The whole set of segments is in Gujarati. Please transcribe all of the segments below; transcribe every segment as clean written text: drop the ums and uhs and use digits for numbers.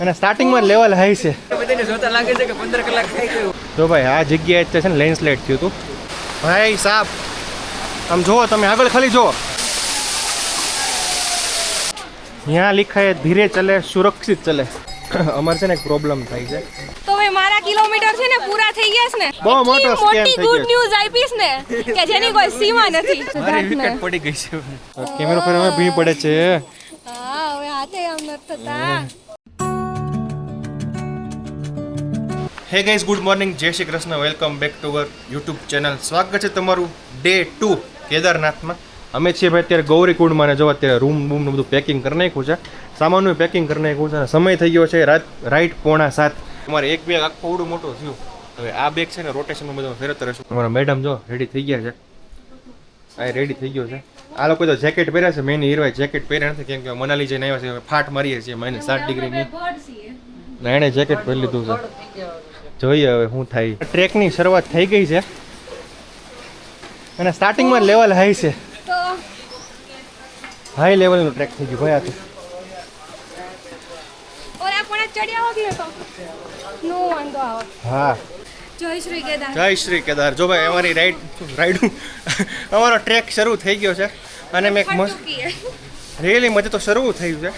અને સ્ટાર્ટિંગમાં લેવલ હાઈ છે. બધાને જોતા લાગે છે કે 15 કલાક થઈ ગયું. તો ભાઈ આ જગ્યાએ છે ને લેન્ડસ્લાઇડ થયું હતું ભાઈ સાહેબ. આમ જુઓ તમે આગળ ખાલી જુઓ. यहाँ लिखा है धीरे चले सुरक्षित चले. અમારે છે ને એક પ્રોબ્લેમ થાય છે. તો ભાઈ મારા કિલોમીટર છે ને પૂરા થઈ ગયા છે ને. બહુ મોટો સ્કેમ થઈ ગયો. ગુડ ન્યૂઝ આપીશ ને કે જેની કોઈ સીમા નથી. મારી વિકેટ પડી ગઈ છે. કેમેરો પર હવે ભી પડે છે. હા હવે હાથે આમ ન થતા. હે ગાઈઝ, ગુડ મોર્નિંગ, જય Shri Krishna, welcome back to our YouTube channel. સ્વાગત છે તમારું ડે 2 કેદારનાથમાં. અમે છીએ ભાઈ અત્યારે ગૌરીકુંડમાં ને જો અત્યારે રૂમ બૂમનું બધું પેકિંગ કરી નાખ્યું છે, સામાનનું પેકિંગ કરી નાખ્યું છે અને સમય થઈ ગયો છે રાઈટ 6:45. અમારે એક બેગ આખો ઉડું મોટું થયું. હવે આ બેગ છે ને રોટેશનમાં બધું ફેરવતા રહેશું. અમારા મેડમ જો રેડી થઈ ગયા છે. આ રેડી થઈ ગયો છે. આ લોકો તો જેકેટ પહેર્યા છે, મેં હીરવાય જેકેટ પહેર્યા નથી કેમ કે મનાલી જઈને આવ્યા છે, ફાટ મારીએ છીએ -7 ડિગ્રીની. ના એણે જેકેટ પહેરી લીધું છે. જોઈએ હવે શું થાય. ટ્રેકની શરૂઆત થઈ ગઈ છે અને સ્ટાર્ટિંગમાં લેવલ હાઈ છે. હાઈ લેવલનું ટ્રેક થઈ ગયું ભાઈ આ તો. ઓર આપણે ચડ્યા હોગી તો નો વાંધો આવે. હા, જય શ્રી કેદાર. જય શ્રી કેદાર. જો ભાઈ અમારી રાઈડ અમારો ટ્રેક શરૂ થઈ ગયો છે અને મેં મસ્ત રિયલી મજે તો શરૂ થયું છે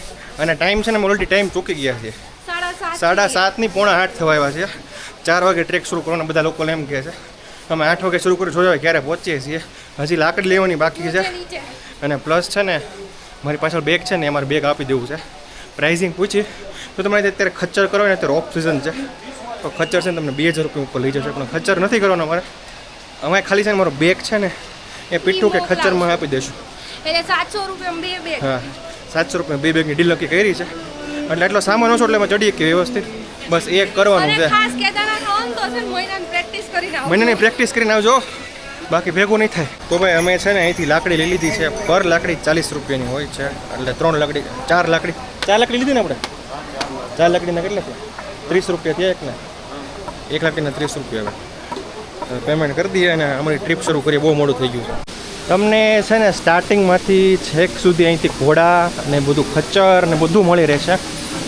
અને ટાઈમ છે ને ઓલરેડી ટાઈમ ચૂકી ગયા છે. 7:30 ની 7:45 થવા આવ્યા છે. 4 વાગે ટ્રેક શરૂ કરવાનો બધા લોકો એમ કહે છે. અમે 8 વાગે શરૂ કરી જોઈએ ક્યારે પહોંચીએ છીએ. હજી લાકડી લેવાની બાકી છે અને પ્લસ છે ને મારી પાછળ બેગ છે ને અમારે બેગ આપી દેવું છે. પ્રાઇઝિંગ પૂછી તો તમારે અત્યારે ખચ્ચર કરો ને અત્યારે ઓફ સિઝન છે તો ખચ્ચર છે ને તમને 2000 રૂપિયા ઉપર લઈ જશે, પણ ખચ્ચર નથી કરવાનો અમારે. અમે ખાલી છે ને મારો બેગ છે ને એ પીઠું કે ખચ્ચરમાં આપી દઈશું. એટલે 700 રૂપિયામાં બે બેગ. હા, 700 રૂપિયા બે બેગની ડીલ નક્કી કરી છે એટલે એટલો સામાન ઓછો એટલે એમાં ચડીએ કે વ્યવસ્થિત. બસ એ કરવાનું છે. ખાસ કેદારનાથ આવો તો છે ને મહિનાની પ્રેક્ટિસ કરીને આવો. મહિનાની પ્રેક્ટિસ કરીને આવજો, બાકી ભેગું નહીં થાય. તો ભાઈ અમે છે ને અહીંથી લાકડી લઈ લીધી છે. પર લાકડી 40 રૂપિયાની હોય છે એટલે 4 લાકડી લીધી ને આપણે. 4 લાકડીના કેટલા છે? 30 રૂપિયા થયા એકને. 1 લાકડીના 30 રૂપિયા. હવે પેમેન્ટ કરી દઈએ અને અમારી ટ્રીપ શરૂ કરીએ. બહુ મોડું થઈ ગયું છે. તમને છે ને સ્ટાર્ટિંગમાંથી છેક સુધી અહીંથી ઘોડા અને બધું ખચ્ચર ને બધું મળી રહેશે.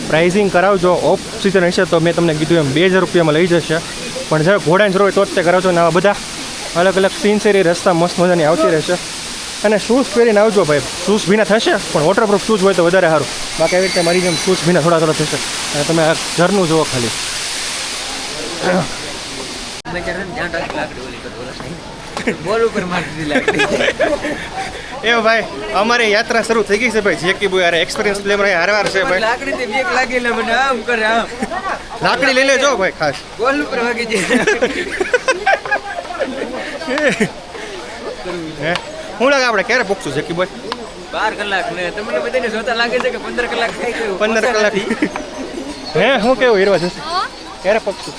પ્રાઇઝિંગ કરાવજો. ઓફ સિઝન હશે તો મેં તમને કીધું એમ 2000 રૂપિયામાં લઈ જશે, પણ જ્યારે ઘોડાની જરૂર હોય તો જ તે કરાવજો ને. આવા બધા અલગ અલગ સીનસેરી રસ્તા મસ્ત મજાની આવતી રહેશે. અને શૂઝ પહેરીને આવજો ભાઈ. શૂઝ ભીના થશે પણ વોટરપ્રૂફ શૂઝ હોય તો વધારે સારું. બાકી આવી રીતે મારી જેમ શૂઝ ભીના થોડા થશે અને તમે આ ઝરનું જુઓ ખાલી. બોલ ઉપર મારી લાકડી. એ ભાઈ અમારી યાત્રા શરૂ થઈ ગઈ છે ભાઈ. જેકી બોય યાર એક્સપિરિયન્સ પ્લે માં હારવાર છે ભાઈ. લાકડી થી બેક લાગી એટલે મને આમ કરે આમ. લાકડી લઈ લેજો ભાઈ ખાસ. બોલ ઉપર વાગી જાય. હે હું લાગે આપણે ક્યારે પહોંચશું જેકી બોય? 12 કલાક ને તમને બધાને જોતા લાગે છે કે 15 કલાક થઈ ગયું. 15 કલાક. હે હું કેવું હીરવા જશે? ક્યારે પહોંચશું?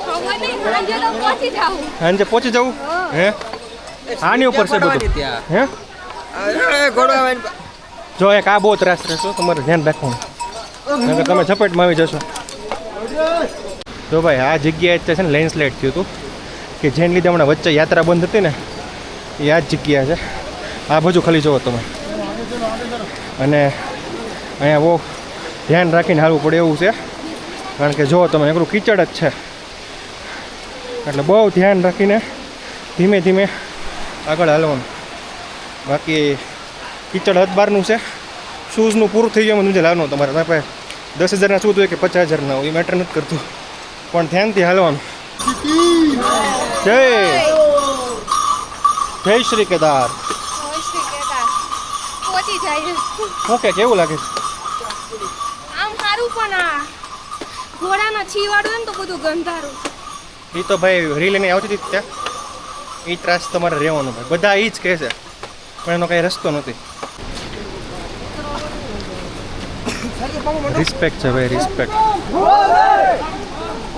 ખબર નહીં, સાંજે તો પહોંચી જાઉં. સાંજે પહોંચી જવું? હે આની ઉપર છે બધું. હે ઘોડવા જો એક આ બહુ ત્રાસ રહેશો, તમારે ધ્યાન રાખવાનું નકર તમે ઝપેટમાં આવી જશો. તો ભાઈ આ જગ્યાએ છે ને લેન્ડસ્લાઇડ થયું હતું કે જેને લીધે હમણાં વચ્ચે યાત્રા બંધ હતી ને એ આ જ જગ્યા છે. આ બાજુ ખાલી જુઓ તમે. અને અહીંયા બહુ ધ્યાન રાખીને હાલવું પડે એવું છે કારણ કે જુઓ તમે એકલું કીચડ જ છે એટલે બહુ ધ્યાન રાખીને ધીમે ધીમે આગળ હાલવાનું. બાકી કીચડ હદબારનું છે. શૂઝનું પૂરું થઈ ગયું મુજે લાવવાનું તમારે. તમે 10,000ના શૂઝ હોય કે 50,000ના હોય એ મેટર નથી કરતું, પણ ધ્યાનથી હાલવાનું. જય શ્રી કેદાર. જય શ્રી કેદાર. પહોંચી જાય. ઓકે, કેવું લાગે છે? આમ સારું પણ આ ઘોડાનો છીવાડું હોય ને તો બધું ગંધારું. એ તો ભાઈ રીલ એને આવતી હતી ત્યાં એ ત્રાસ તમારે રહેવાનો ભાઈ. બધા એ જ કહે છે પણ એનો કાંઈ રસ્તો નથી. રિસ્પેક્ટ છે ભાઈ, રિસ્પેક્ટ.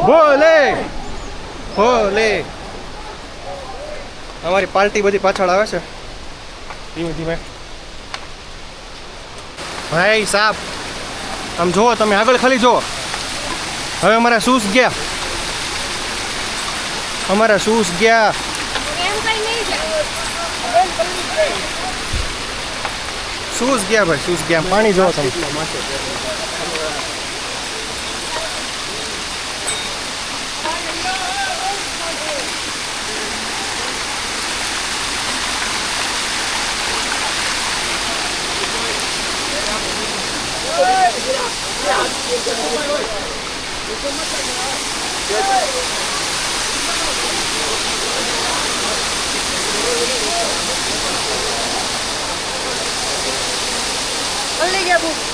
બોલે બોલે. અમારી પાર્ટી બધી પાછળ આવે છે ધીમે ધીમે. ભાઈ સાહેબ આમ જુઓ તમે આગળ ખાલી જુઓ. હવે અમારા શૂઝ ગયા. એમ કઈ નહીં જાય. શૂઝ ગયા ભાઈ, શૂઝ ગયા. પાણી જોવો તમે.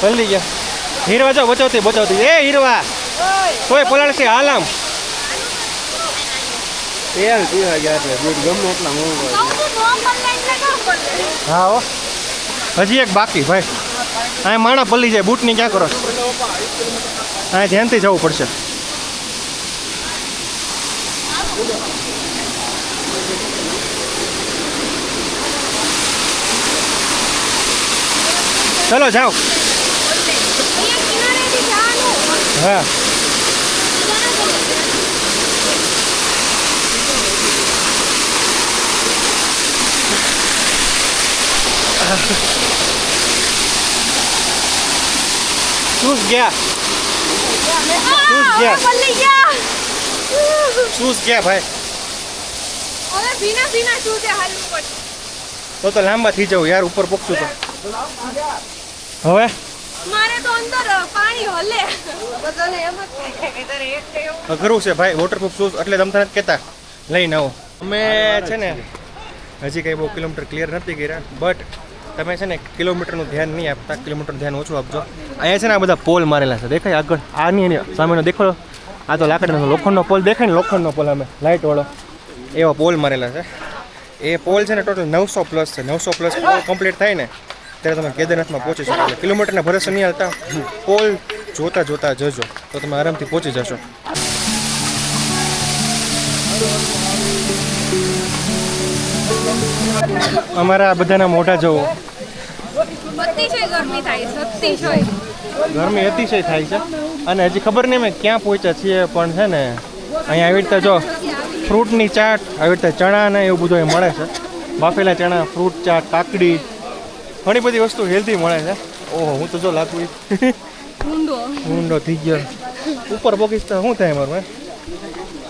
પલળી ગયા. હીરવા જાઓ બચાવતી બચાવતી. એ હીરવા કોઈ પલાળશે હાલ આમ. તેલ પીવા ગયા છે દૂધ ગમે એટલા મોંઘું હા હો હજી એક બાકી ભાઈ. અહીં માણા પલ્લી જાય બૂટની ક્યાં કરો છો? અહીં ધ્યાનથી જવું પડશે. ચલો જાઓ. હા શૂઝ ગયા શૂઝ ગયા ભાઈ. હવે ભીના ભીના શૂઝે હાલવું પડશે. તો લાંબા થઈ જાવ યાર ઉપર પકશું તો હવે મારે તો અંદર પાણી હલે બધાને એમ જ થાય કે તારે એક કે એવું અઘરું છે ભાઈ વોટરપ્રૂફ શૂઝ એટલે તમે તને કહેતા લઈને આવો. અમે છે ને હજી કંઈ બહુ કિલોમીટર ક્લિયર નથી કર્યા બટ તમે છે ને કિલોમીટરનું ધ્યાન નહીં આપતા, કિલોમીટરનું ધ્યાન ઓછું આપજો. અહીંયા છે ને આ બધા પોલ મારેલા છે દેખાય આગળ આની એની સામેનો દેખો. આ તો લાકડાનો લોખંડનો પોલ દેખાય ને લોખંડનો પોલ અમે લાઇટવાળો એવા પોલ મારેલા છે. એ પોલ છે ને ટોટલ 900 પ્લસ છે. 900 પ્લસ પોલ કમ્પ્લીટ થાય ને ત્યારે તમે કેદારનાથમાં પહોંચી શકો. એટલે કિલોમીટરના ભરોસે નહીં હાલતા, પોલ જોતા જોતા જજો તો તમે આરામથી પહોંચી જશો. અમારા બધાના મોઢા જોવો. અતિશય ગરમી થાય છે, અતિશય ગરમી અતિશય થાય છે અને હજી ખબર નહીં અમે ક્યાં પહોંચ્યા છીએ પણ છે ને અહીંયા આવી રીતે જો ફ્રૂટની ચાટ, આવી રીતે ચણા ને એવું બધું મળે છે. બાફેલા ચણા, ફ્રૂટ ચાટ, કાકડી, ઘણી બધી વસ્તુ હેલ્ધી મળે છે. ઓહો હું તો જો લાગુ ઊંડો થઈ ગયો. ઉપર પોકીશ તો શું થાય મારું?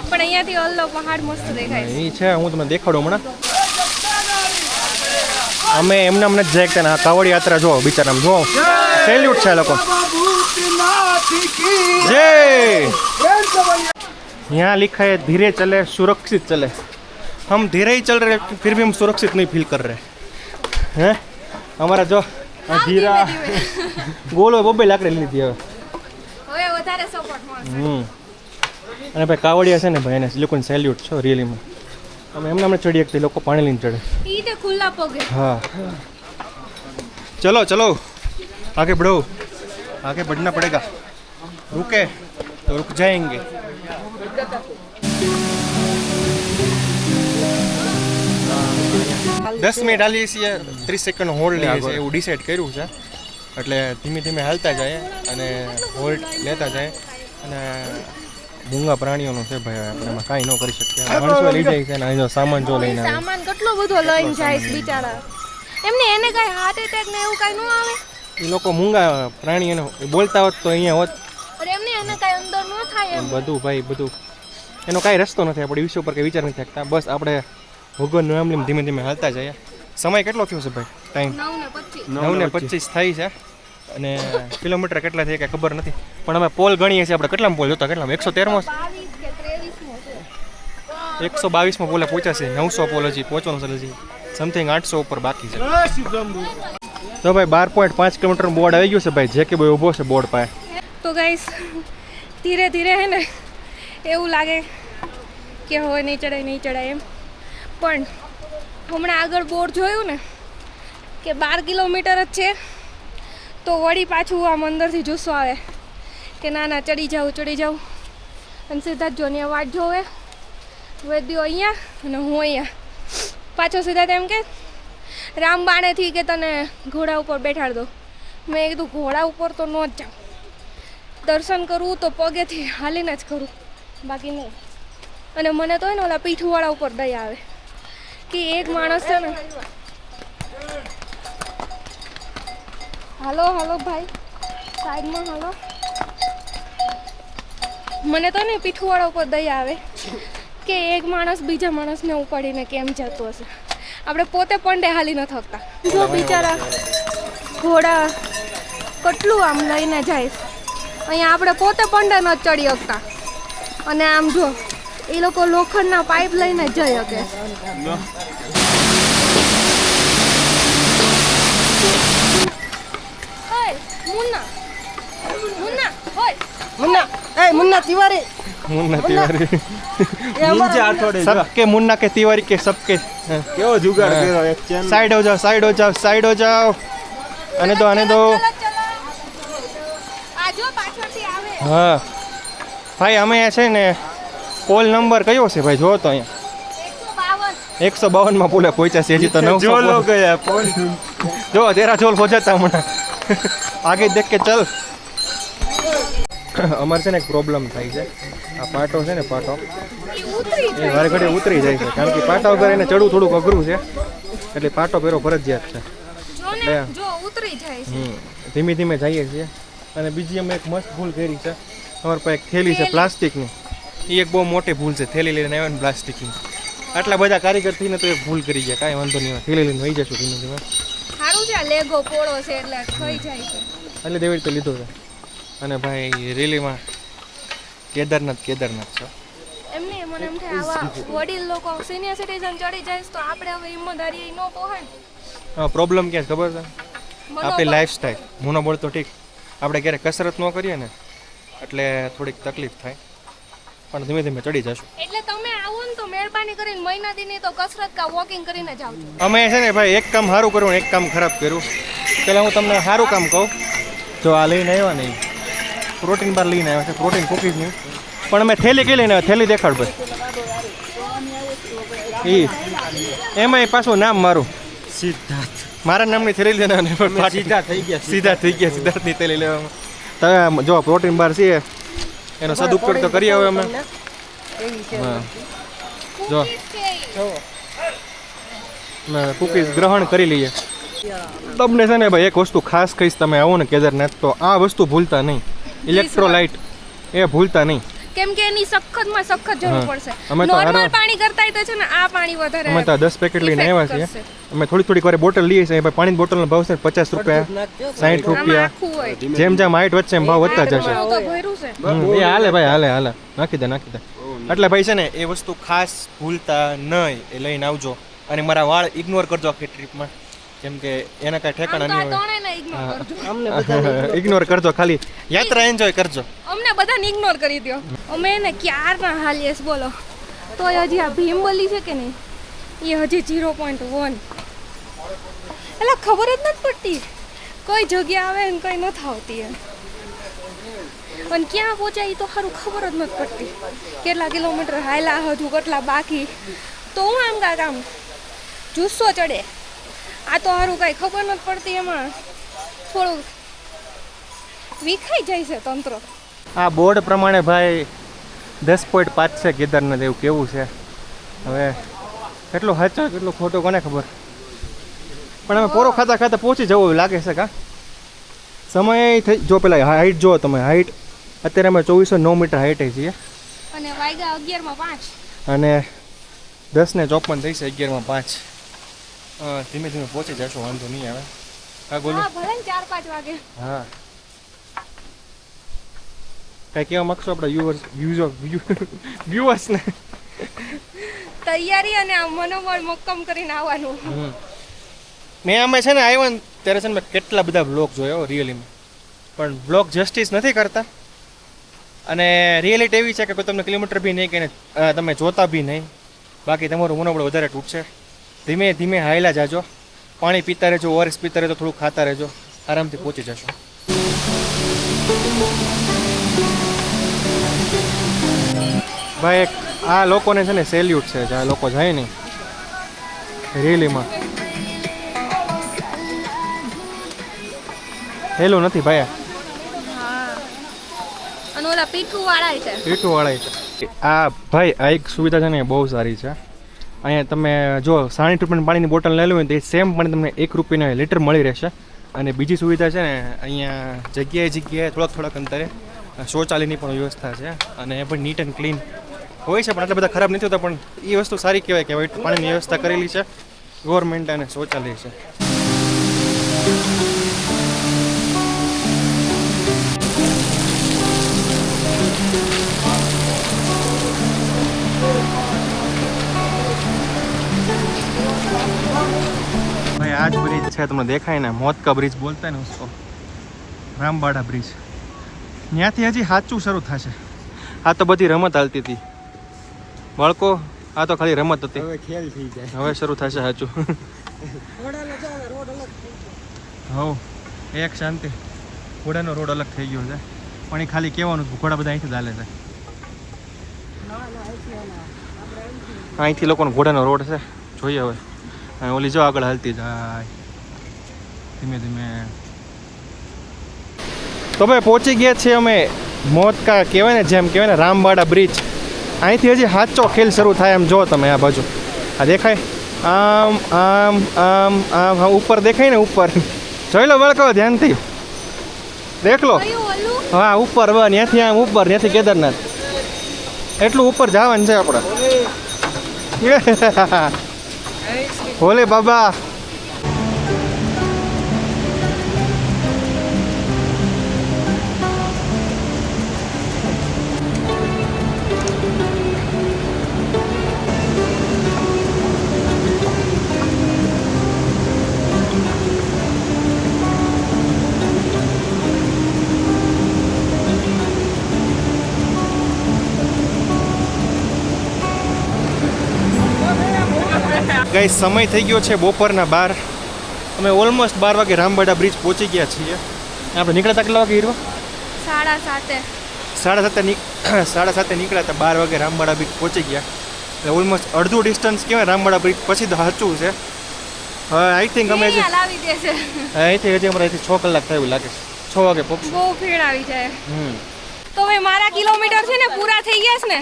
પણ અહીંયાથી અલ્લો પહાડ મસ્ત દેખાય એ છે, હું તમને દેખાડું હમણાં. અમે એમને અમને જ જાય ને આ કાવડ યાત્રા જો બિચારામ જો સેલ્યુટ છે લોકો. જય. यहाँ लिखा है धीरे चले सुरक्षित चले. हम धीरे ही चल रहे फिर भी हम सुरक्षित नहीं फील कर रहे हैं. हमारा जो धीरा ગોલો બબે લાકડી લીધી હવે. હવે વધારે સપોર્ટ મળશે. અને ભાઈ કાવડિયા છે ને ભાઈ એને લોકોને સેલ્યુટ છો રિયલીમાં. અમે એમને અમને ચડી શકતી લોકો પાણી લઈને ચડે. ઈ તે ખુલ્લા પગે. हाँ चलो चलो आगे बढ़ो, आगे बढ़ना पड़ेगा. रुके तो रुक जाएंगे. 10 મિનિટ હાલીએ છીએ, 30 સેકન્ડ હોલ્ડ લઈએ છીએ એવું ડિસાઈડ કર્યું છે. એટલે ધીમે ધીમે હાલતા જાય અને હોલ્ડ લેતા જાય. અને મૂંગા પ્રાણીઓનું છે ભાઈ, આપણે એમાં કાંઈ ન કરી શકીએ. માણસો લઈ જાય છે ને અહીં સામાન જો લઈને આવે. સામાન કેટલો બધો લઈને જાય છે બિચારા. એમને એને કાંઈ હાર્ટ એટેક ને એવું કાંઈ ન આવે. એ લોકો મૂંગા પ્રાણીઓને બોલતા હોત તો અહીંયા હોત. અરે એમને એને કાંઈ અંદર ન થાય એમ. બધું ભાઈ બધું એનો કાંઈ રસ્તો નથી. આપણે વિષય ઉપર કંઈ વિચાર નથી શકતા. બસ આપણે ભગવાનનું નામ લઈને ધીમે ધીમે હાલતા જઈએ. સમય કેટલો થયો છે ભાઈ? ટાઈમ 9:25 થાય છે. અને કિલોમીટર કેટલા થઈ કે ખબર નથી પણ અમે પોલ ગણીએ છીએ. આપણે કેટલામાં પોલ જોતા? કેટલામાં 113માં 122માં પોલે પહોંચ્યા છે. 900 પોલ હજી પહોંચવાનું છે. હજી સમથિંગ 800 ઉપર બાકી છે. તો ભાઈ 12.5 કિલોમીટર બોર્ડ આવી ગયું છે ભાઈ. જે કે ભાઈ ઊભો છે બોર્ડ પાસે. તો ગાઈસ ધીરે ધીરે હે ને એવું લાગે કે હવે નહીં ચડાય એમ. પણ હમણાં આગળ બોર્ડ જોયું ને કે 12 કિલોમીટર જ છે તો વળી પાછું આમ અંદરથી જુસ્સો આવે કે ના ના ચડી જાઉં. અને સીધા જ જોની વાટ જોવે વેદ્યો અહીંયા અને હું અહીંયા. પાછો સીધા તેમ કે રામબાણેથી કે તને ઘોડા ઉપર બેઠાડ દો. મેં કીધું ઘોડા ઉપર તો ન જ જાઉં. દર્શન કરવું તો પગેથી હાલીને જ કરું, બાકી નહીં. અને મને તો હોય ને ઓલા પીઠુવાળા ઉપર દયા આવે કે એક માણસ છે ને. હાલો ભાઈ સાઈડમાં હાલો. મને તો ને પીઠુવાળા ઉપર દયા આવે કે એક માણસ બીજા માણસને ઉપાડીને કેમ જતો હશે. આપણે પોતે પંડે હાલી ન થકતા. જો બિચારા ઘોડા કેટલું આમ લઈને જાય અહીંયા આપણે પોતે પંડે ન ચડી શકતા અને આમ જો એ લોકો લોખંડના પાઇપ લઈને જઈ શકે. मुन्ना तिवारी सबके मुन्ना के तिवारी के सबके કેવો જુગાડ કર્યો એક ચેન साइड हो जाओ साइड हो जाओ साइड हो जाओ आने दो हाँ भाई અમે છે ને પોલ નંબર કયો છે ભાઈ જો તો અહીંયા 152 માં પોલે પહોંચ્યા છે હજી તો 900 જોલો ગયા ફોન જો તેરા જોલ हो जाता हूँ आगे देख के चल અમારે છે ને એક પ્રોબ્લેમ થાય છે આ પાટો છે ને પાટો એ વારે ઘડી ઉતરી જાય છે કારણ કે પાટા વગર એને ચડવું થોડુંક અઘરું છે એટલે પાટો પહેરો ફરજિયાત છે ધીમે ધીમે જઈએ છીએ અને બીજી અમે એક મસ્ત ભૂલ કરી છે અમારી પાસે એક થેલી છે પ્લાસ્ટિકની એ એક બહુ મોટી ભૂલ છે થેલી લઈને આવ્યા ને પ્લાસ્ટિકની આટલા બધા કારીગર થઈને તો એ ભૂલ કરી ગયા કાંઈ વાંધો નહીં થેલી લઈને વહી જશું ધીમે ધીમે સારું છે લેગો પોળો છે એટલે થઈ જાય છે એટલે દેવી રીતે લીધો છે અને ભાઈ રેલીમાં કેદારનાથ છે એમને મને એમ થાય આવા વડીલ લોકો સિનિયર સિટીઝન ચડી જાય તો આપણે હવે ઈમાનદારી ન પોહાય પ્રોબ્લેમ ક્યાં છે ખબર છે આપણી લાઈફસ્ટાઈલ મોનોબળ તો ઠીક આપણે ક્યારેક કસરત ન કરીએ ને એટલે થોડીક તકલીફ થાય પણ ધીમે ધીમે ચડી જશું એટલે તમે આવો ને તો મહેરબાની કરીને મહિના દીની તો કસરત કા વોકિંગ કરીને જાવ અમે છે ને ભાઈ એક કામ સારું કર્યું ને એક કામ ખરાબ કર્યું પહેલાં હું તમને સારું કામ કહું તો આ લઈને આવ્યા નહીં પ્રોટીન બાર લઈને આવ્યા છે પ્રોટીન કૂકીઝ નહીં પણ અમે થેલી કઈ લઈને આવ્યા થેલી દેખાડ ભાઈ એમાં પાછું નામ મારું સિદ્ધાર્થ મારા નામની થેલી લઈને સીધા થઈ ગયા સિદ્ધાર્થની થેલી લેવામાં તમે જો પ્રોટીન બાર છે એનો સદુપયોગ તો કરીએ હવે અમે હા જો કૂકીઝ ગ્રહણ કરી લઈએ તમને છે ને ભાઈ એક વસ્તુ ખાસ કહીશ તમે આવો ને કેદારનાથ તો આ વસ્તુ ભૂલતા નહીં ઇલેક્ટ્રોલાઇટ એ ભૂલતા નહીં કેમ કે એની સખતમાં સખત જરૂર પડશે અમે તો નોર્મલ પાણી કરતાય તો છે ને આ પાણી વધારે અમે તો 10 પેકેટ લઈને આવ્યા છીએ અમે થોડી વાર બોટલ લઈએ છીએ ભાઈ પાણીની બોટલનો ભાવ છે 50 રૂપિયા 60 રૂપિયા જેમ જેમ હાઈટ વધશે એમ ભાવ વધતા જશે એ હાલે ભાઈ હાલે નાખી દે એટલે ભાઈ છે ને એ વસ્તુ ખાસ ભૂલતા નહીં એ લઈને આવજો અને મારા વાળ ઇગ્નોર કરજો આખી ટ્રીપમાં કેમ કે એના કાંઈ ઠેકાણા નહીં હોય ઇગ્નોર કરજો ખાલી યાત્રા એન્જોય કરજો અમને બધાને ઇગ્નોર કરી દો અમે એને ક્યારના હાલીએ બોલો તોય હજી આ ભીમબલી છે કે નહીં એ હજી 0.1 એટલે ખબર જ નથી પડતી કઈ જગ્યા આવે ને કઈ નથી આવતી એમ અને ક્યાં પહોંચાય તો સારું ખબર જ નથી પડતી કેટલા કિલોમીટર હાયલા હજુ કેટલા બાકી તો હું આમ કામ જુસ્સો ચડે આ તો સારું કાંઈ ખબર નથી પડતી એમાં થોડું વિખાઈ જાય છે તંત્ર આ બોર્ડ પ્રમાણે ભાઈ 10.5 છે કેદારનાથ એવું કેવું છે હવે કેટલું સાચો કેટલું ખોટું કોને ખબર પણ અમે પોરો ખાતા પહોંચી જવું એવું લાગે છે કા સમય થઈ જો પેલા હાઈટ જુઓ તમે હાઈટ અત્યારે અમે 2409 મીટર હાઈટે છીએ અને વાગ્યા 11:05 અને 10:54 થઈ છે 11:05 ધીમે ધીમે પહોંચી જશો વાંધો નહીં આવે હા બોલો ભલે 4-5 વાગે હા કઈ કહેવા માંગશો આપણા વ્યુઅર્સને તૈયારી અને મનોબળ મક્કમ કરીને આવવાનું મેં અમે છે ને આવ્યા ને ત્યારે છે ને મેં કેટલા બધા બ્લોગ જોયો રિયલીમાં પણ બ્લોગ જસ્ટિસ નથી કરતા અને રિયાલિટી એવી છે કે કોઈ તમને કિલોમીટર બી નહીં કે તમે જોતા બી નહીં બાકી તમારું મનોબળ વધારે તૂટશે ધીમે ધીમે હાયલા જાજો પાણી પીતા રહેજો ઓઆરએસ પીતા રહેજો થોડું ખાતા રહેજો આરામથી પહોંચી જશો ભાઈ એક આ લોકોને છે ને સેલ્યુટ છે આ લોકો જાય ને રેલીમાં હેલું નથી ભાઈ અને ઓલા પીઠું વાળા છે આ ભાઈ આ એક સુવિધા છે ને બહુ સારી છે અહીંયા તમે જો 60 રૂપિયાની પાણીની બોટલ લઈ લો ને તો એ સેમ પાણી તમને 1 રૂપિયાના લીટર મળી રહેશે અને બીજી સુવિધા છે ને અહીંયા જગ્યાએ થોડાક અંતરે શૌચાલયની પણ વ્યવસ્થા છે અને એ પણ નીટ એન્ડ ક્લીન હોય છે પણ આટલા બધા ખરાબ નથી હોતા પણ એ વસ્તુ સારી કહેવાય કે પાણીની વ્યવસ્થા કરેલી છે ગવર્મેન્ટ અને શૌચાલય છે છે તમને દેખાય ને, મોત કા બ્રિજ બોલતા ને उसको, રામબાડા બ્રિજ. ત્યાંથી હજી સાચું શરૂ થશે. આ તો બધી રમત હાલતી હતી બાળકો, આ તો ખાલી રમત હતી. હવે ખેલ થઈ જાય. હવે શરૂ થશે સાચું. હવ એક શાંતિ. ઘોડાનો રોડ અલગ થઈ ગયો છે, પણ એ ખાલી કહેવાનું ઘોડા બધા અહીંથી ચાલે છે. અહીંથી લોકોનો ઘોડાનો રોડ છે, જોઈએ હવે. અને ઓલી જો આગળ હાલતી જાય ધીમે ધીમે. તો ભાઈ પહોંચી ગયા છીએ અમે મોત કા કહેવાય ને, જેમ કહેવાય ને રામબાડા બ્રિજ. અહીંથી હજી સાચો ખેલ શરૂ થાય એમ જો તમે. આ બાજુ આ દેખાય, આમ આમ આમ આમ, હા ઉપર દેખાય ને, ઉપર જોઈ લો બાળકો ધ્યાનથી દેખ લો. હા ઉપર બસ ત્યાંથી આમ ઉપર, ત્યાંથી કેદારનાથ એટલું ઉપર જવાનું છે આપણે. ભોલે બાબા. ગઈ સમય થઈ ગયો છે બપોરના 12. અમે ઓલમોસ્ટ 12 વાગે રામબાડા બ્રિજ પહોંચી ગયા છીએ. આપણે નીકળ્યા હતા કેટલા વાગે હીરવા? 7:30. 7:30 નીકળ્યા હતા, 12 વાગે રામબાડા બ્રિજ પહોંચી ગયા. એટલે ઓલમોસ્ટ અડધું ડિસ્ટન્સ કહેવાય રામબાડા બ્રિજ પછી તો સાચું છે. હવે આઈ થિંક અમે હજી લાવી દેશે. અહીંથી હજી અમારે 6 કલાક થાય એવું લાગે છે. 6 વાગે પહોંચી. બહુ ભીડ આવી જાય. તો ભાઈ મારા કિલોમીટર છે ને પૂરા થઈ ગયા છે ને,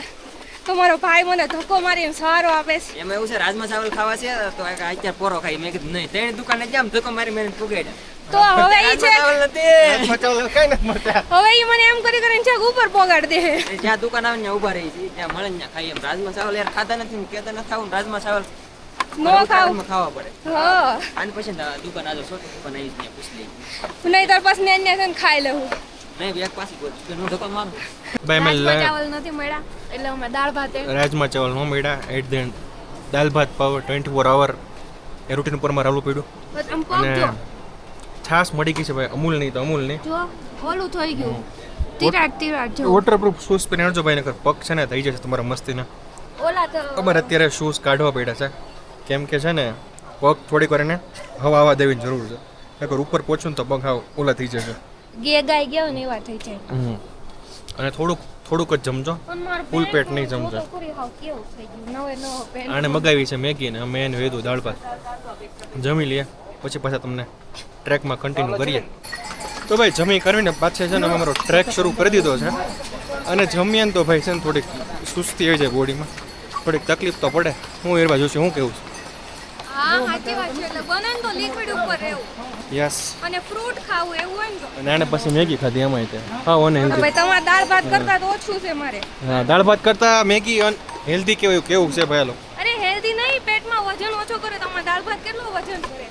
તો મારો ભાઈ મને ધક્કો મારીને સહારો આપે છે. એમાં એવું છે, રાજમા ચાવલ ખાવા છે તો અત્યારે પોરો ખાઈ. મેં કીધું નહીં, તેની દુકાને જામ ધક્કો મારી મેં પુગાડ્યા. તો હવે ઈ છે, ચાવલ નથી. કઈ નથી મળતા. હવે ઈ મને એમ કરી કરીને છેક ઉપર પોગાડ દે. જ્યાં દુકાન આવે ને ઊભા રહી છે, ત્યાં મળે ને ત્યાં ખાઈ. એમ રાજમા ચાવલ યાર ખાતા નથી ને કેતા નથી ખાવું. રાજમા ચાવલ નો ખાવ. ખાવા પડે. હા આને પછી દુકાન આજો છોટી દુકાન આવી ત્યાં પૂછ લઈ. નહીં તો પછી ને છે ને ખાઈ લેવું. નહીં એક પાછી બોલ નો ધક્કો મારું. ભાઈ મેં રાજમા ચાવલ નથી મળ્યા એટલે અમે દાળ ભાત રાજમા ચાવલ ન મળ્યા. એટ ધ એન્ડ દાલ ભાત પાવ 24 અવર એ રૂટીન ઉપર માં રાવલું પડ્યું. આમ પગ જો, અને છાસ મળી ગઈ છે ભાઈ, અમૂલ નહીં તો અમૂલ નહીં. જો ઓલું થઈ ગયું તિરાટ જો. વોટરપ્રૂફ શૂઝ પહેરી આવજો ભાઈ, નકર પગ છે ને થઈ જશે તમારા મસ્તીના. ઓલા તો અમારે અત્યારે શૂઝ કાઢવા પડ્યા છે, કેમ કે છે ને પગ થોડીક વાર એને હવા આવવા દેવીની જરૂર છે. નકર ઉપર પહોંચું ને તો પગ હાવ ઓલા થઈ જશે. ગાઈ ગયો ને એવા થઈ જાય. અને થોડુંક જ જમજો, ફૂલ પેટ નહીં જમજો. આને મગાવી છે મેગી ને અમે એને વેદું દાળ ભાત જમી લઈએ, પછી પાછા તમને ટ્રેકમાં કન્ટિન્યુ કરીએ. તો ભાઈ જમી કરવીને પાછા છે ને અમે અમારો ટ્રેક શરૂ કરી દીધો છે. અને જમીએ ને તો ભાઈ છે ને થોડીક સુસ્તી આવી જાય બોડીમાં, થોડીક તકલીફ તો પડે. હું એ બાજુ છું, હું કેવું છું? હા સાચી વાત છે. એટલે બને ને તો લિક્વિડ ઉપર રહેવું યસ. અને ફ્રૂટ ખાવું એવું હોય ને તો. અને આને પછી મેગી ખાધી એમાંય તે. હા ઓને તો ભાઈ તમારે દાળ ભાત કરતા તો ઓછું છે મારે. હા દાળ ભાત કરતા મેગી હેલ્ધી કેવું છે ભાઈ? અરે હેલ્ધી નહીં, પેટમાં વજન ઓછો કરે. તમારે દાળ ભાત કેટલું વજન કરે?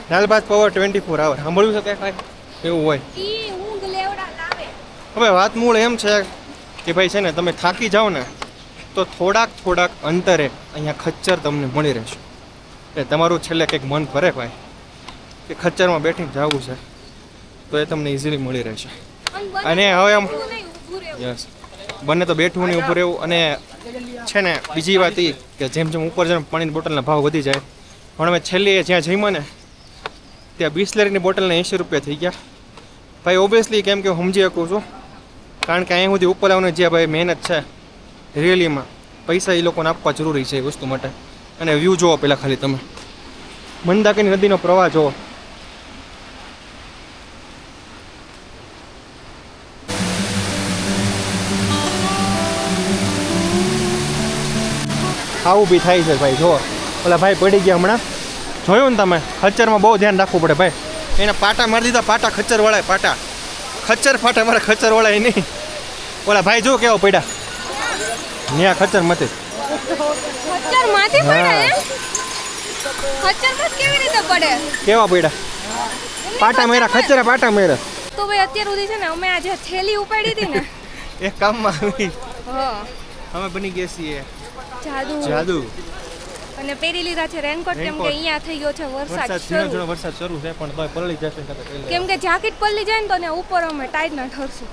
દાળ ભાત પાવર 24 અવર સાંભળ્યું છે કાંઈ એવું હોય. ઈ ઊંઘ લેવડા લાવે. હવે વાત મૂળ એમ છે કે ભાઈ છે ને તમે થાકી જાઓ ને તો થોડાક અંતરે અહીંયા ખચ્ચર તમને મળી રહેશે. એ તમારું છેલ્લે કંઈક મન ભરે ભાઈ કે ખચ્ચરમાં બેઠીને જવું છે તો એ તમને ઇઝીલી મળી રહેશે. અને હવે આમ યસ બંને તો બેઠવું નહીં ઊભું રહેવું. અને છે ને બીજી વાત એ કે જેમ ઉપર જેમ પાણીની બોટલના ભાવ વધી જાય, પણ અમે છેલ્લી જ્યાં જઈમાં ને ત્યાં બિસ્લેરીની બોટલના 80 રૂપિયા થઈ ગયા ભાઈ. ઓબ્વિયસલી કેમ કે હું સમજી શકું છું, કારણ કે અહીંયા સુધી ઉપર આવવાની જે ભાઈ મહેનત છે રિયલીમાં પૈસા એ લોકોને આપવા જરૂરી છે એ વસ્તુ માટે. અને વ્યૂ જુઓ પહેલાં ખાલી તમે, મંદાકિની નદીનો પ્રવાહ જુઓ. આવું બી થાય છે ભાઈ. જુઓ ઓલા ભાઈ પડી ગયા હમણાં, જોયું ને તમે? ખચ્ચરમાં બહુ ધ્યાન રાખવું પડે ભાઈ. એને પાટા મારી દીધા, પાટા ખચ્ચર વળાય, પાટા ખચ્ચર ફાટા મારે ખચ્ચર વળાય નહીં. ઓલા ભાઈ જો કેવો પડ્યા ન્યા ખચ્ચર મતે. ખચ્ચર માથે પડે એમ? ખચ્ચર પર કેવી રીતે પડે? કેવા પડ્યા? પાટા મેરા ખચ્ચરા પાટા મેરા. તો ભાઈ અત્યાર સુધી છે ને અમે આજે થેલી ઉપાડી હતી ને એક કામમાં આવી હા અમે બની ગયા છીએ જાદુ. જાદુ. અને પહેરી લીધા છે રેનકોટ કેમ કે Raincoat. અહીંયા થઈ ગયો છે વરસાદ વરસાદ ઝીણો શરૂ ઝીણો વરસાદ શરૂ છે પણ તોય પલળી જશે ને કાંતો પહેરી કેમ કે જાકેટ પલ્લી જાય ને તો ને ઉપર અમે ટાઈટ ના ઠરશું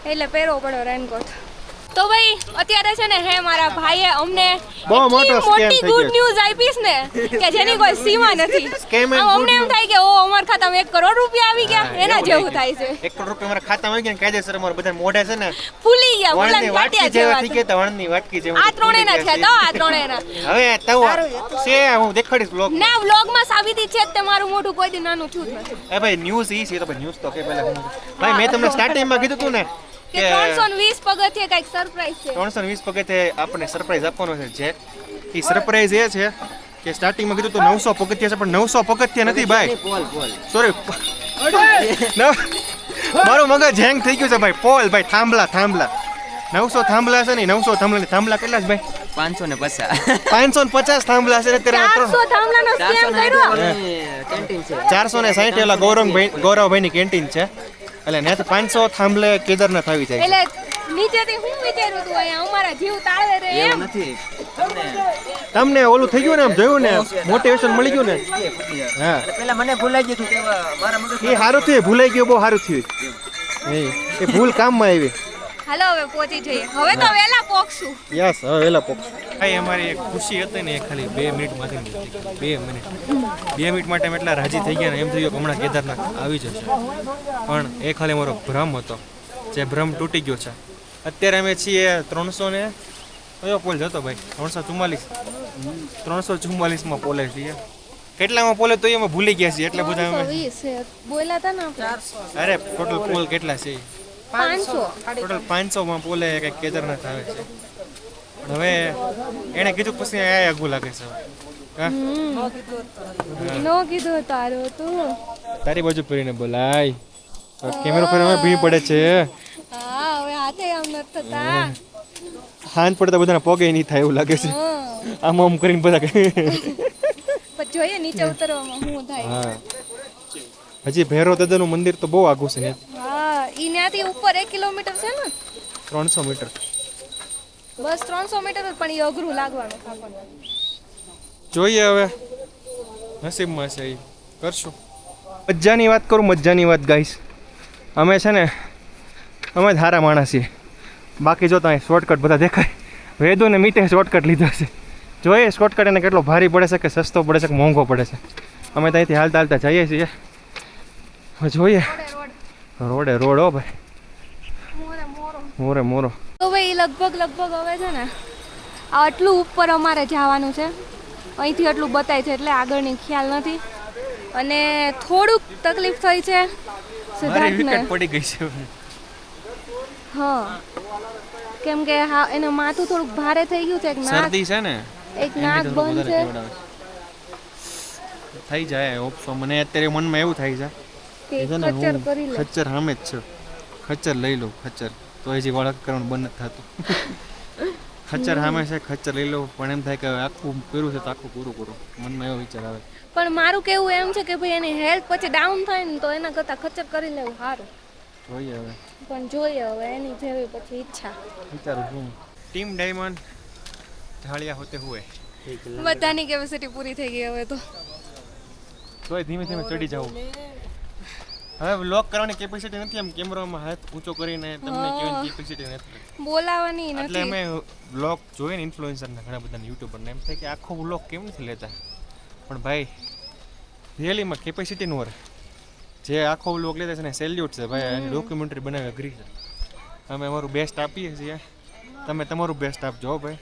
એટલે પહેરવો પડ્યો રેનકોટ તો ભાઈ અત્યારે છે ને હે મારા ભાઈએ અમને બહુ મોટો એટલી scam મોટી થઈ ગુડ ગયો. ન્યૂઝ આપીશ ને કે જેની કોઈ સીમા નથી Scam and આમ good અમને એમ થાય કે ઓ અમાર ખાતામાં 1 કરોડ રૂપિયા આવી ગયા હા, એના એવું જેવું થઈ થાય ગયું. છે 1 કરોડ રૂપિયા મારા ખાતામાં આવી ગયા ને કાયદેસર અમારા બધા મોઢે છે ને ફૂલી ગયા વણની ફૂલાને વાટકી કાટ્યા જેવા થઈ જેવા ગયા તા, વણની વાટકી જેવા આ ત્રણેયના છે તો આ ત્રણેયના હવે તવ છે હું દેખાડીશ બ્લોગ ના વ્લોગમાં સાબિતી છે જ તે મારું મોઢું કોઈ દી નાનું થયું જ નથી એ ભાઈ ન્યૂઝ ઈ છે તો ભાઈ ન્યૂઝ તો કે પહેલા હું ભાઈ મેં તમને સ્ટાર્ટિંગમાં કીધું હતું ને કે 320 પગથિયે કંઈક સરપ્રાઈઝ છે 320 પગથિયે આપણને સરપ્રાઈઝ આપવાનો છે જે એ સરપ્રાઈઝ એ છે કે સ્ટાર્ટિંગમાં કીધું તો 900 પગથિયા છે પણ 900 પગથિયા નથી ભાઈ પોલ પોલ સોરી મારું મગજ હેંગ થઈ ગયું છે ભાઈ પોલ ભાઈ થાંભલા 900 થાંભલા છે ને 900 થાંભલા કેટલા છે ભાઈ 550 550 થાંભલા છે અત્યારે 400 થાંભલાનો સ્કેમ કર્યો કેન્ટીન છે 460 એલા ગૌરવભાઈની કેન્ટીન છે એટલે ત્યાંથી 500 થાંભલે કેદારનાથ આવી જાય છે. એટલે નીચેથી હું વિચાર્યું હતું અહીંયા અમારા જીવ તાળવે રે એમ એવું નથી તમને ઓલું થઈ ગયું ને આમ જોયું ને મોટિવેશન મળી ગયું ને હા પેલા મને ભૂલાઈ ગયું હતું કે મારા મગજ એ સારું થયું ભૂલાઈ ગયું બહુ સારું થયું એ ભૂલ કામમાં આવી હાલો હવે પહોંચી જઈએ હવે તો વહેલા પહોંચશું યસ હવે વેલા પોક ભાઈ અમારી એક ખુશી હતી ને એ ખાલી 2 મિનિટમાંથી 2 મિનિટ માટે અમે એટલા રાજી થઈ ગયા ને એમ થયું કે હમણાં કેદારનાથ આવી જશે પણ એ ખાલી મારો ભ્રમ હતો જે ભ્રમ તૂટી ગયો છે અત્યારે અમે છીએ 300 ને કયો પોલ જતો ભાઈ 344 માં પોલે છીએ કેટલામાં પોલે તો અમે ભૂલી ગયા છીએ એટલે બધા અમે 320 છે બોલ્યા હતા ને આપણે અરે ટોટલ પોલ કેટલા છે 500 ટોટલ 500 માં પોલે કંઈક કેદારનાથ આવે છે હવે એને કીધું પછી આ આગું લાગે છે હા નો કીધું તારું તું તારી બાજુ ફરીને બોલાય કેમેરો ફેરવામાં ભીડ પડે છે હા હવે હાથે આમ નથી થતા હાંજ પડતા બધાના પગે નહીં થાય એવું લાગે છે હા આમ આમ કરીને બધા પણ જોઈએ નીચે ઉતરવામાં શું થાય હા હજી ભૈરવ દાદાનું મંદિર તો બહુ આઘું છે ને હા ઈ ત્યાંથી ઉપર 1 કિલોમીટર છે ને 300 મીટર બસ 300 મીટર જ પણ એ અઘરું લાગવાનું છે આપણને જોઈએ હવે નસીબમાં છે એ કરશું મજાની વાત કરું મજાની વાત ગાઈસ અમે છે ને અમે જ સારા માણસ છીએ બાકી જો ત્યાં શોર્ટકટ બધા દેખાય વેદો ને મીતે શોર્ટકટ લીધો છે જોઈએ શોર્ટકટ એને કેટલો ભારી પડે છે કે સસ્તો પડે છે કે મોંઘો પડે છે અમે ત્યાંથી હાલતા હાલતા જઈએ છીએ હવે જોઈએ રોડે રોડ હો ભાઈ મોરે મોરો તો ભાઈ લગભગ હવે છે ને આટલું ઉપર અમારે જવાનું છે અહીંથી આટલું બતાય છે એટલે આગળની ખ્યાલ નથી અને થોડુંક તકલીફ થઈ છે સિદ્ધાર્થને પડી ગઈ છે હા કેમ કે હા એનું માથું થોડુંક ભારે થઈ ગયું છે છે ને એક નાક બંધ છે થઈ જાય ઓપ્શો મને અત્યારે મનમાં એવું થાય છે કે ખચ્ચર કરી લે ખચ્ચર સામે જ છે ખચ્ચર લઈ લઉં ખચ્ચર તો હજી વળક કરવાનું બંધ નથી થતું ખચ્ચર સામે છે ખચ્ચર લઈ લઉં પણ એમ થાય કે આખું કર્યું છે તો આખું પૂરું કરું મનમાં એવો વિચાર આવે પણ મારું કેવું એમ છે કે ભાઈ એની હેલ્થ પછી ડાઉન થાય ને તો એના કરતાં ખચ્ચર કરી લેવું સારું જોઈએ હવે પણ જોઈએ હવે એની જેવી પછી ઈચ્છા વિચારું છું ટીમ ડાયમંડ ઢાળિયા હોતે હુએ બધાની કેપેસિટી પૂરી થઈ ગઈ હવે તો તોય ધીમે ધીમે ચડી જાવ હવે વ્લોગ કરવાની કેપેસિટી નથી એમ કેમેરામાં હાથ ઊંચો કરીને તમને કેવાની કેપેસિટી નથી બોલાવાની એટલે નથી અમે વ્લોગ જોઈએ ને ઇન્ફ્લુએન્સરના ઘણા બધા યુટ્યુબરને એમ થાય કે આખો વ્લોગ કેમ નથી લેતા પણ ભાઈ રિયલીમાં કેપેસિટી નો રહે જે આખો વ્લોગ લેતા છે ને સેલ્યુટ છે ભાઈ એની ડોક્યુમેન્ટરી બનાવી અઘરી છે અમે અમારું બેસ્ટ આપીએ છીએ તમે તમારું બેસ્ટ આપજો ભાઈ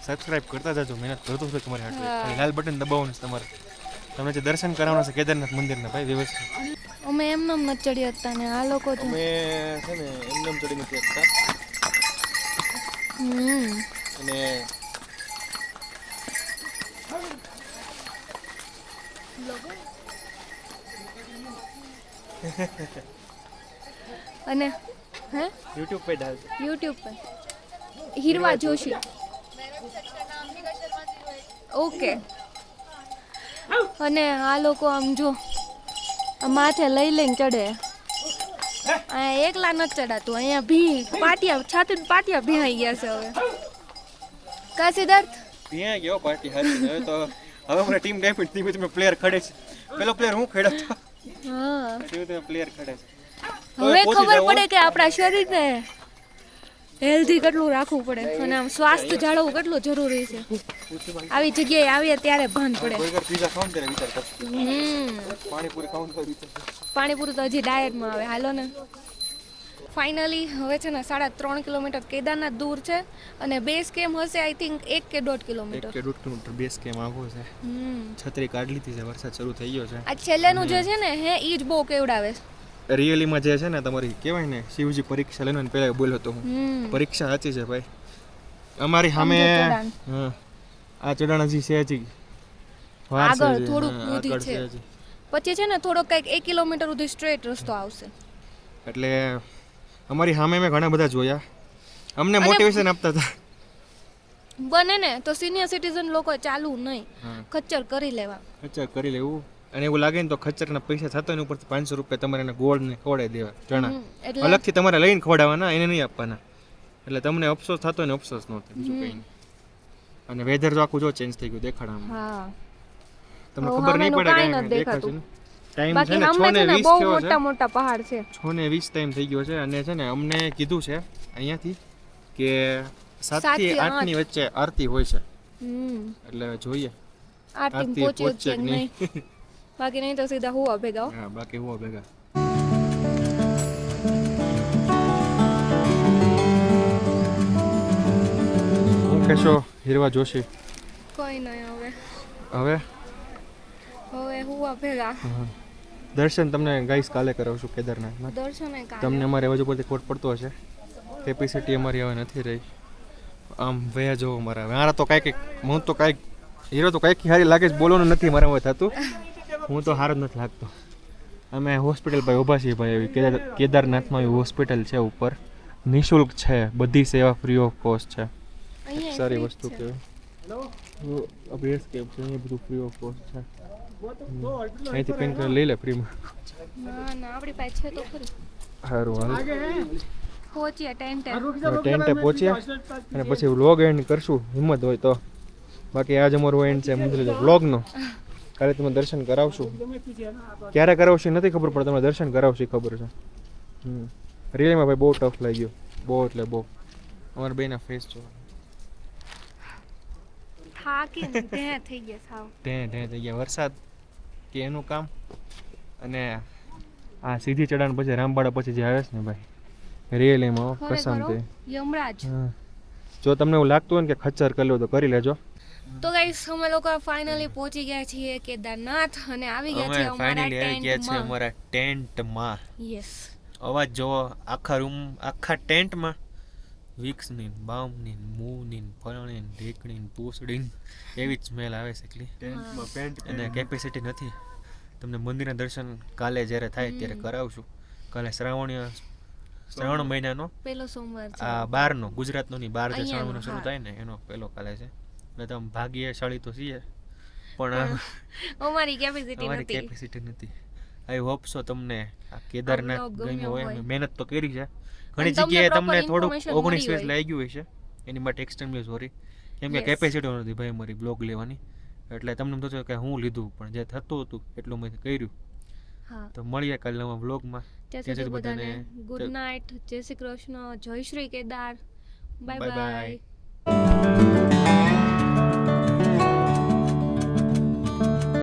સબસ્ક્રાઇબ કરતા જાજો મહેનત કરતો છું તમારી હાટે લાલ બટન દબાવવાનું છે તમારે તમને જે દર્શન કરાવવાના છે કેદારનાથ મંદિરના ભાઈ વ્યવસ્થિત અમે એમને નથી ચડી હતા ને આ લોકો તો અમે છે ને એમને ચડી નથી શકતા અને અને હે યુટ્યુબ पे डाल યુટ્યુબ પર હીરવા જોશી ઓકે અને આ લોકો આમ જો આ માથે લઈ લઈને ચડે અહીંયા એકલા નથી ચડાતું અહીંયા ભી પાટિયા છાતી પાટિયા ભીહાઈ ગયા છે હવે કા સિદ્ધાર્થ ત્યાં ગયો પાર્ટી હારી હવે તો હવે મને ટીમ ડેફિટ ધીમે ધીમે પ્લેયર ખડે છે પેલો પ્લેયર હું ખેડ્યો હતો હા ધીમે ધીમે પ્લેયર ખડે છે હવે ખબર પડે કે આપણા શરીરને હેલ્ધી કેટલું રાખવું પડે અને આમ સ્વાસ્થ્ય જાળવવું કેટલું જરૂરી છે આવી જગ્યાએ આવીએ ત્યારે ભાન પડે કોઈ પીઝા ખાવાનું ત્યારે વિચાર કર પાણીપુરી ખાવાનું ત્યારે વિચાર કર પાણીપુરી તો હજી ડાયટમાં આવે હાલો ને ફાઇનલી હવે છે ને 3.5 કિલોમીટર કેદારનાથ દૂર છે અને બેઝ કેમ્પ હશે આઈ થિંક 1 કે 1.5 કિલોમીટર 1 કે 1.5 કિલોમીટર બેઝ કેમ આવો છે છત્રી કાઢ લીધી છે વરસાદ શરૂ થઈ ગયો છે આ છેલ્લેનું જે છે ને હે ઈ જ બહુ કેવડાવે રિયલીમાં જે છે ને તમારી કહેવાય ને શિવજી પરીક્ષા લેવાનો પહેલા બોલ્યો હતો હું પરીક્ષા સાચી છે ભાઈ અમારી સામે હા આ ચડાણ હજી છે હજી વાર છે આગળ હજી. થોડુંક હા, ઊંધી આગળ છે. હજી. પછી છે ને થોડો કંઈક 1 કિલોમીટર સુધી સ્ટ્રેટ રસ્તો આવશે એટલે અમારી સામે મેં ઘણા બધા જોયા અમને મોટિવેશન આપતા હતા બને ને તો સિનિયર સિટીઝન લોકો ચાલુ નહીં હા. ખચ્ચર કરી લેવા ખચ્ચર કરી લેવું અને એવું લાગે ને તો ખચ્ચરના પૈસા થતા હોય ને ઉપરથી 500 રૂપિયા તમારે એને ગોળ ને ખવડાવી દેવા ચણા એટલે અલગથી તમારે લઈને ખવડાવવાના એને નહીં આપવાના એટલે તમને અફસોસ થતો હોય ને અફસોસ ન થાય બીજું કંઈ નહીં અને વેધર તો આખું જો ચેન્જ થઈ ગયું દેખાડામાં હા તમને હવે ખબર નહીં સામેનું પડે કાંઈ કે નથી દેખાશે દેખાતું. ને ટાઈમ છે બાકી ને સામે છે ને 6:20 બહુ થયો છે મોટા મોટા પહાડ છે 6:20 ટાઈમ થઈ ગયો છે અને છે ને અમને કીધું છે અહીંયાથી કે 7 7 થી થી 8 ની વચ્ચે આરતી હોય છે એટલે જોઈએ આ ટીમ આરતી પહોંચે પહોંચશે છે કે કે નહીં બાકી નહીં તો સીધા હુવા ભેગા હો. હા બાકી હું ભેગા હું કહેશો હીરવા જોશી કોઈ નહીં હવે હવે હવે હુવા ભેગા દર્શન તમને ગાઈસ કાલે કરાવશું કેદારનાથમાં દર્શને કાલે તમને અમારે બાજુ પરથી ખોટ પડતો હશે કેપેસિટી અમારી હવે નથી રહી આમ વયા જવો મારા તો કાંઈક હું તો કાંઈક હીરો તો કાંઈક સારી લાગે છે બોલવાનું નથી મારા હવે થતું હું તો સારો જ નથી લાગતો અમે હોસ્પિટલ ભાઈ ઊભા છીએ ભાઈ એવી કેદારનાથમાં એવી હોસ્પિટલ છે ઉપર નિઃશુલ્ક છે બધી સેવા ફ્રી ઓફ કોસ્ટ છે અહીંયા સારી free જ વસ્તુ છે. કહેવાય બેસ કેમ્પ છે અહીંયા બધું ફ્રી ઓફ કોસ્ટ છે અહીંથી પેન કાર્ડ લઈ લે ફ્રીમાં ના ના આપણી પાસે છે તો ખરી સારું હાલ પહોંચ્યા ટેન્ટ ટેન્ટે પહોંચ્યા અને પછી વ્લોગ એન્ડ કરશું હિંમત હોય તો બાકી આજ અમારો એન્ડ છે મુંદરી વ્લોગનો કાલે તમે દર્શન કરાવશું ક્યારે કરાવશું નથી ખબર પણ તમને દર્શન કરાવશું ખબર છે રિયલીમાં ભાઈ બહુ ટફ લાગ્યો બહુ એટલે બહુ અમારા બેના ફેસ જો થાકી ને ત્યાં થઈ ગયા સાવ ઢે થઈ ગયા વરસાદ કે એનું કામ અને આ સીધી ચડાણ પછી રામબાડા પછી જે આવે છે ને ભાઈ રિયલીમાં કસમ ખરેખર તે યમરાજ જો તમને એવું લાગતું હોય ને કે ખચ્ચર કરી લો તો કરી લેજો તો ગાઈસ અમે લોકો ફાઇનલી પહોંચી ગયા છીએ કેદારનાથ અને આવી ગયા છે અમારા ટેન્ટમાં અમારા ટેન્ટમાં યસ અવાજ જોવો આખા રૂમ આખા ટેન્ટમાં વિક્સની બામની મૂની ફળણી ઢેકણી પૂસડી એવી જ સ્મેલ આવે છે એકલી અને કેપેસિટી નથી તમને મંદિરના દર્શન કાલે જ્યારે થાય ત્યારે કરાવશું કાલે શ્રાવણ મહિનાનો પેલો સોમવાર છે આ 12 નો ગુજરાતનો ની 12 જે અહીંયાનો, શ્રાવણ મહિનો શરૂ હા. થાય ને એનો પહેલો કાલે છે એટલે તમે ભાગ્યશાળી તો છીએ પણ અમારી કેપેસિટી અમારી નથી કેપેસિટી નથી આઈ હોપ સો તમને આ કેદારનાથ આ vlog ગમ્યો હોય હોય. અમે મહેનત તો કરી છે ઘણી તમને જગ્યાએ proper તમને થોડુંક information 19 મળી વીસ હોય. લાગ્યું હોય છે એની માટે એક્સ્ટ્રીમલી સોરી કેમ કે Yes. કેપેસિટી નથી ભાઈ મારી બ્લોગ લેવાની એટલે તમને એમ થતું કે હું લીધું પણ જે થતું હતું એટલું મેં કર્યું હા તો મળીએ કાલે નવા બ્લોગમાં ત્યાં સુધી બધાને ગુડ નાઇટ જય શ્રી કૃષ્ણ જય Shri Kedar bye Bye bye. By